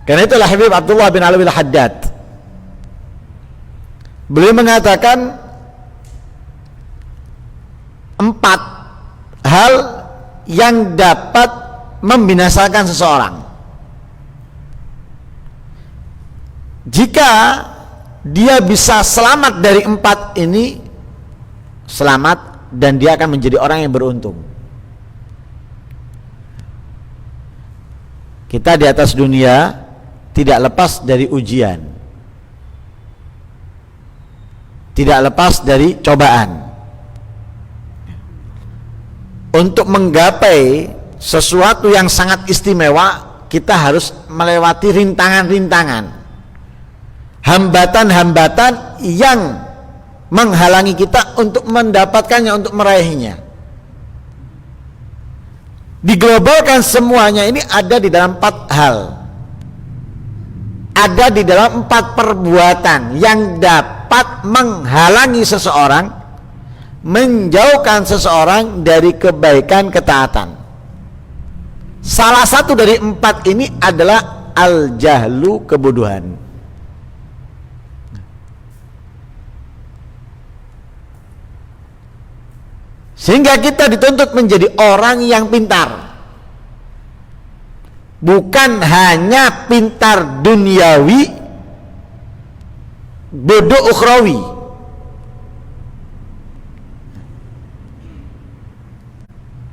Karena itulah Habib Abdullah bin Alwi al-Haddad, beliau mengatakan 4 hal yang dapat membinasakan seseorang. Jika dia bisa selamat dari 4 ini, selamat, dan dia akan menjadi orang yang beruntung. Kita di atas dunia tidak lepas dari ujian, tidak lepas dari cobaan. Untuk menggapai sesuatu yang sangat istimewa, kita harus melewati rintangan-rintangan, hambatan-hambatan yang menghalangi kita untuk mendapatkannya, untuk meraihnya. Diglobalkan semuanya ini ada di dalam 4 hal, ada di dalam 4 perbuatan yang dapat menghalangi seseorang, menjauhkan seseorang dari kebaikan, ketaatan. Salah satu dari 4 ini adalah al-jahlu, kebodohan. Sehingga kita dituntut menjadi orang yang pintar, bukan hanya pintar duniawi, bodoh ukhrawi.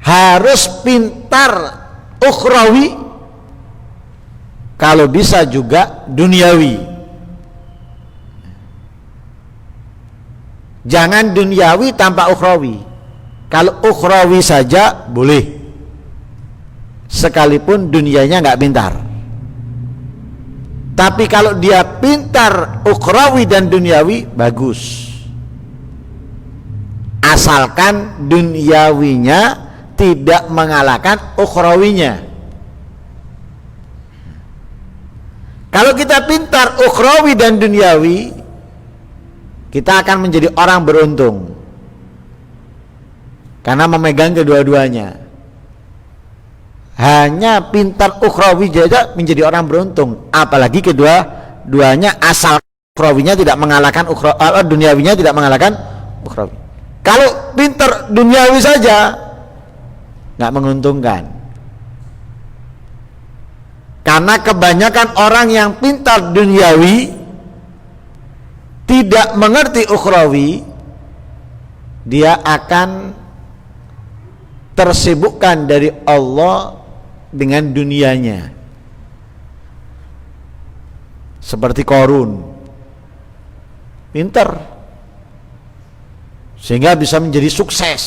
Harus pintar ukhrawi, kalau bisa juga duniawi. Jangan duniawi tanpa ukhrawi. Kalau ukhrawi saja boleh, sekalipun dunianya nggak pintar. Tapi kalau dia pintar ukhrawi dan duniawi, bagus, asalkan duniawinya tidak mengalahkan ukhrawinya. Kalau kita pintar ukhrawi dan duniawi, kita akan menjadi orang beruntung karena memegang kedua-duanya. Hanya pintar ukhrawi saja menjadi orang beruntung, apalagi kedua-duanya, asal ukhrawinya tidak mengalahkan duniawinya tidak mengalahkan ukhrawi. Kalau pintar duniawi saja nggak menguntungkan, karena kebanyakan orang yang pintar duniawi tidak mengerti ukhrawi, dia akan tersibukkan dari Allah dengan dunianya. Seperti Qarun, pintar sehingga bisa menjadi sukses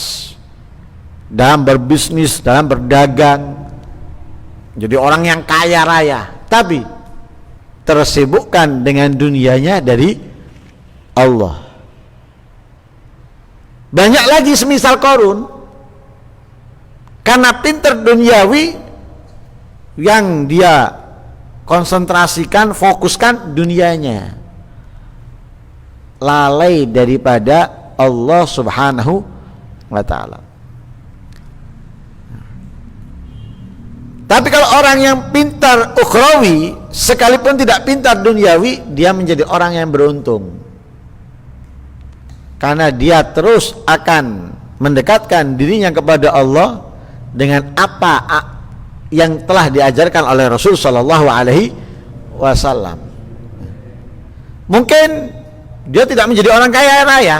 dalam berbisnis, dalam berdagang, jadi orang yang kaya raya, tapi tersibukkan dengan dunianya dari Allah. Banyak lagi semisal Qarun, karena pintar duniawi, yang dia konsentrasikan, fokuskan dunianya, lalai daripada Allah subhanahu wa ta'ala. Tapi kalau orang yang pintar ukhrawi, sekalipun tidak pintar duniawi, dia menjadi orang yang beruntung, karena dia terus akan mendekatkan dirinya kepada Allah dengan apa yang telah diajarkan oleh Rasul Shallallahu Alaihi Wasallam. Mungkin dia tidak menjadi orang kaya raya,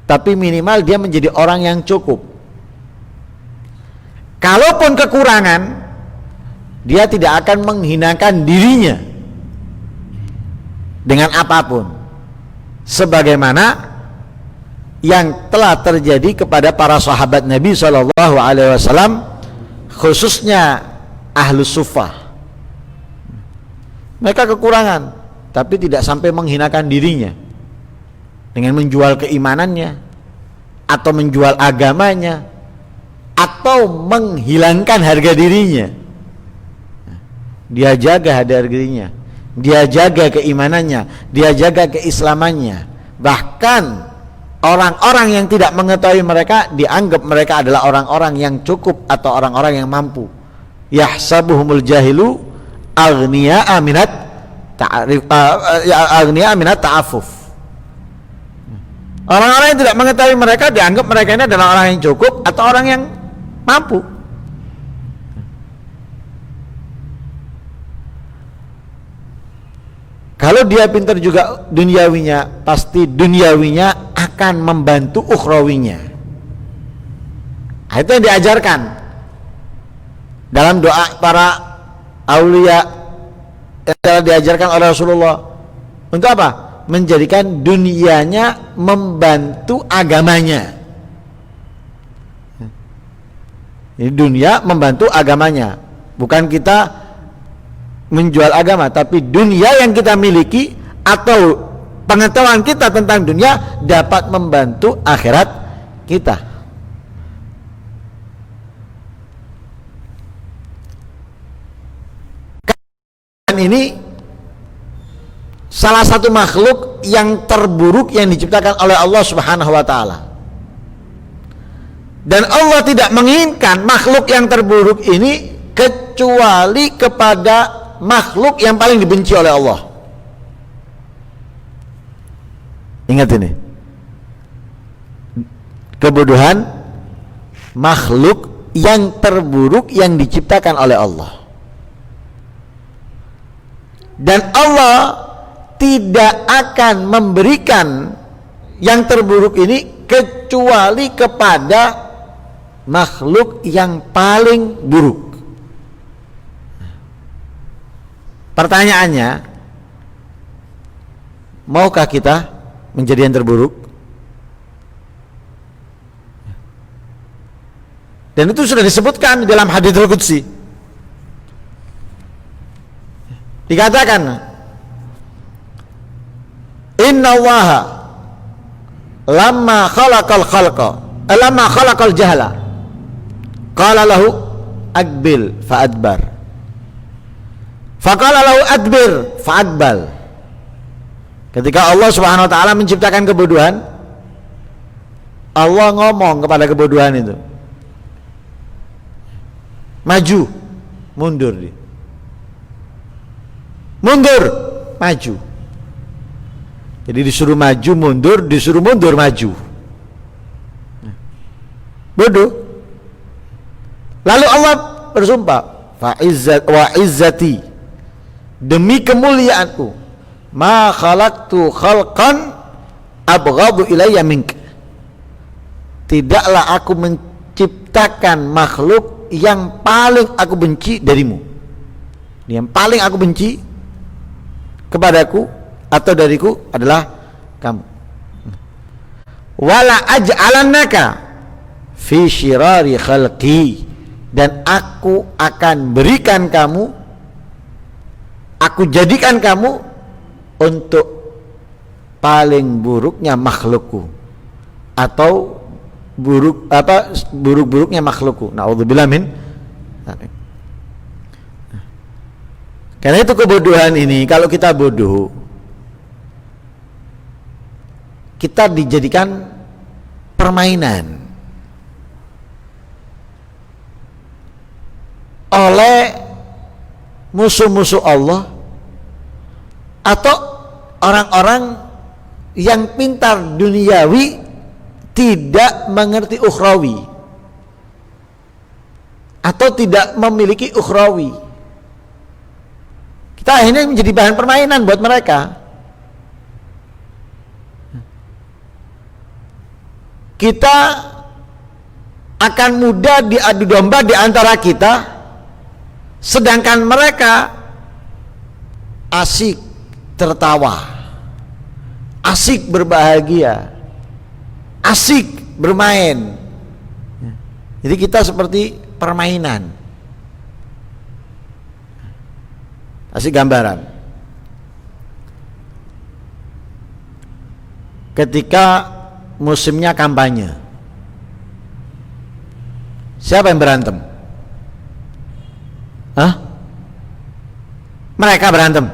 tapi minimal dia menjadi orang yang cukup. Kalaupun kekurangan, dia tidak akan menghinakan dirinya dengan apapun, sebagaimana yang telah terjadi kepada para sahabat Nabi Shallallahu Alaihi Wasallam, khususnya Ahlus Suffah. Mereka kekurangan, tapi tidak sampai menghinakan dirinya dengan menjual keimanannya, atau menjual agamanya, atau menghilangkan harga dirinya. Dia jaga harga dirinya, dia jaga keimanannya, dia jaga keislamannya. Bahkan orang-orang yang tidak mengetahui mereka dianggap mereka adalah orang-orang yang cukup atau orang-orang yang mampu. Yahsabuhumul jahilu aghniya'a minat ta'rif aghniya'a minat ta'affuf. Orang-orang yang tidak mengetahui mereka dianggap mereka ini adalah orang yang cukup atau orang yang mampu. Kalau dia pintar juga duniawinya, pasti duniawinya akan membantu ukhrawinya. Nah, itu yang diajarkan dalam doa para aulia yang telah diajarkan oleh Rasulullah. Untuk apa? Menjadikan dunianya membantu agamanya. Ini dunia membantu agamanya, bukan kita menjual agama, tapi dunia yang kita miliki atau pengetahuan kita tentang dunia dapat membantu akhirat kita. Dan ini salah satu makhluk yang terburuk yang diciptakan oleh Allah Subhanahu wa taala. Dan Allah tidak menginginkan makhluk yang terburuk ini kecuali kepada makhluk yang paling dibenci oleh Allah. Ingat ini, kebodohan makhluk yang terburuk yang diciptakan oleh Allah. Dan Allah tidak akan memberikan yang terburuk ini kecuali kepada makhluk yang paling buruk. Pertanyaannya, maukah kita menjadi yang terburuk? Dan itu sudah disebutkan di dalam hadits qudsi. Dikatakan, Inna Allaha lamma khalaqal jahla qala lahu aqbil fa'adbar. Faqala lahu adbir fa'adbal. Ketika Allah Subhanahu wa taala menciptakan kebodohan, Allah ngomong kepada kebodohan itu, maju, mundur. Mundur, maju. Jadi disuruh maju, mundur, disuruh mundur, maju. Bodoh. Lalu Allah bersumpah, wa izzati, demi kemuliaanku, ma khalaqtu khalqan abghadu ilayya mink, tidaklah aku menciptakan makhluk yang paling aku benci darimu. Yang paling aku benci kepadaku atau dariku adalah kamu. Wala aj'alannaka fi syirari khalqi, dan aku akan berikan kamu, aku jadikan kamu untuk paling buruknya makhlukku, atau buruk-buruknya makhlukku. Na'udzubillah min. Karena itu kebodohan ini, kalau kita bodoh, kita dijadikan permainan oleh musuh-musuh Allah atau orang-orang yang pintar duniawi tidak mengerti ukhrawi atau tidak memiliki ukhrawi. Kita akhirnya menjadi bahan permainan buat mereka. Kita akan mudah diadu domba di antara kita, sedangkan mereka asik tertawa, asik berbahagia, asik bermain. Jadi kita seperti permainan. Kasih gambaran. Ketika musimnya kampanye, siapa yang berantem? Hah? Mereka berantem?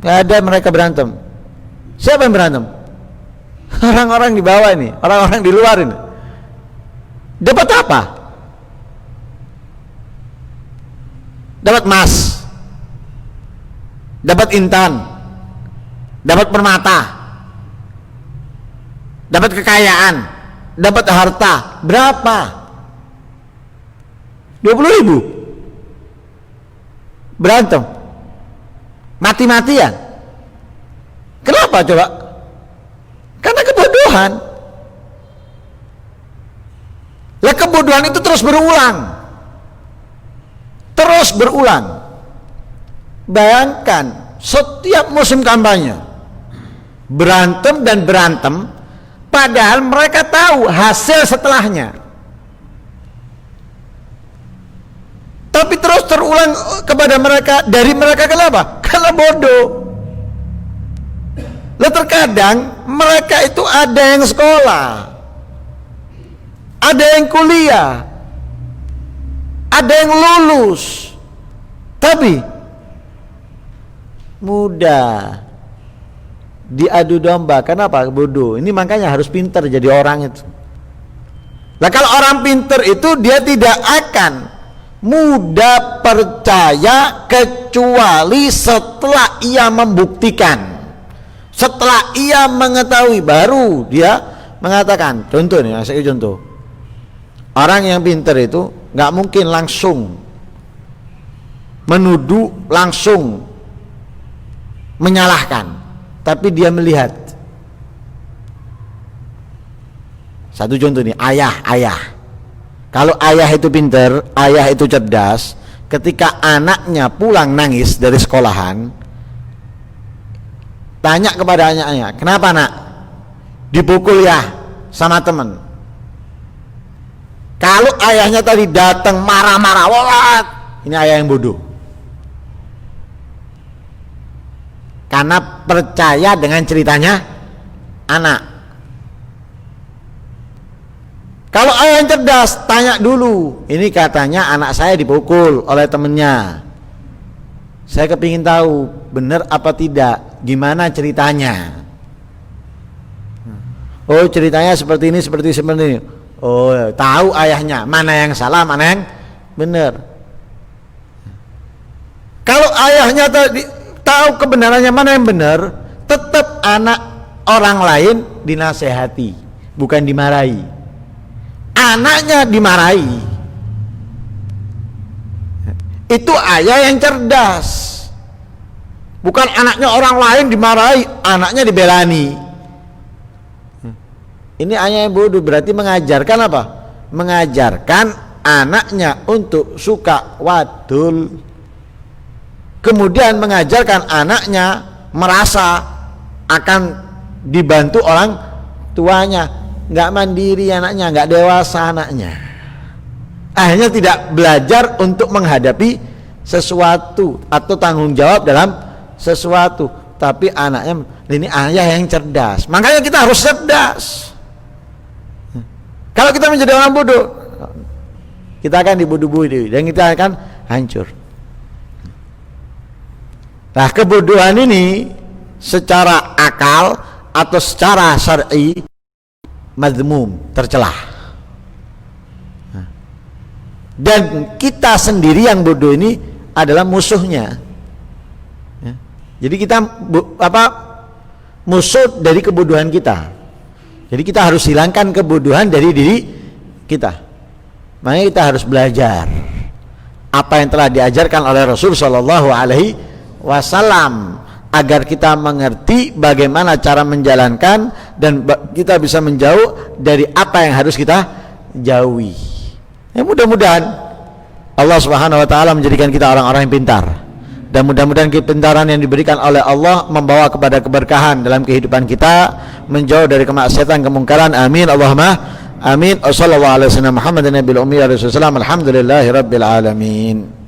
Gak ada mereka berantem. Siapa yang berantem? Orang-orang di bawah ini, orang-orang di luar ini. Dapat apa? Dapat emas, dapat intan, dapat permata, dapat kekayaan, dapat harta, berapa? 20.000. Berantem, mati-matian. Kenapa coba? Karena kebodohan. Lah kebodohan itu terus berulang. Terus berulang. Bayangkan setiap musim kampanye berantem dan berantem, padahal mereka tahu hasil setelahnya. Tapi terus terulang kepada mereka, dari mereka. Kenapa? Karena bodoh. Lah terkadang mereka itu ada yang sekolah, ada yang kuliah, ada yang lulus, tapi mudah diadu domba. Kenapa? Bodoh. Ini makanya harus pintar jadi orang itu. Nah kalau orang pintar itu dia tidak akan mudah percaya kecuali setelah ia membuktikan, setelah ia mengetahui, baru dia mengatakan. Contoh nih, saya contoh. Orang yang pintar itu nggak mungkin langsung menuduh, langsung menyalahkan, tapi dia melihat. Satu contoh nih, ayah. Kalau ayah itu pintar, ayah itu cerdas, ketika anaknya pulang nangis dari sekolahan, tanya kepada anaknya, kenapa nak? Dipukul ya sama teman. Kalau ayahnya tadi datang marah-marah, wah, ini ayah yang bodoh. Karena percaya dengan ceritanya anak. Kalau ayah yang cerdas, tanya dulu, ini katanya anak saya dipukul oleh temennya, saya kepingin tahu benar apa tidak, gimana ceritanya. Oh ceritanya seperti ini. Oh tahu ayahnya, mana yang salah, mana yang benar. Kalau ayahnya tahu kebenarannya mana yang benar, tetap anak orang lain dinasehati, bukan dimarahi. Anaknya dimarahi, itu ayah yang cerdas. Bukan anaknya orang lain dimarahi, anaknya dibelani. Ini ayah yang bodoh. Berarti mengajarkan apa? Mengajarkan anaknya untuk suka wadul, kemudian mengajarkan anaknya merasa akan dibantu orang tuanya. Nggak mandiri anaknya, nggak dewasa anaknya. Akhirnya tidak belajar untuk menghadapi sesuatu atau tanggung jawab dalam sesuatu. Tapi anaknya, ini ayah yang cerdas. Makanya kita harus cerdas. Kalau kita menjadi orang bodoh, kita akan dibodoh-bodohi dan kita akan hancur. Nah kebodohan ini secara akal atau secara syar'i mazmum, tercelah. Dan kita sendiri yang bodoh ini adalah musuhnya. Jadi kita musuh dari kebodohan kita. Jadi kita harus hilangkan kebodohan dari diri kita. Makanya kita harus belajar apa yang telah diajarkan oleh Rasul Shallallahu Alaihi Wasallam, agar kita mengerti bagaimana cara menjalankan dan kita bisa menjauh dari apa yang harus kita jauhi. Ya, mudah-mudahan Allah Subhanahu wa taala menjadikan kita orang-orang yang pintar, dan mudah-mudahan kepintaran yang diberikan oleh Allah membawa kepada keberkahan dalam kehidupan kita, menjauh dari kemaksiatan, kemungkaran. Amin Allahumma amin. Wassallallahu alaihi wasallam Muhammadin nabiyil ummi wa rasulillah. Alhamdulillahirabbil alamin.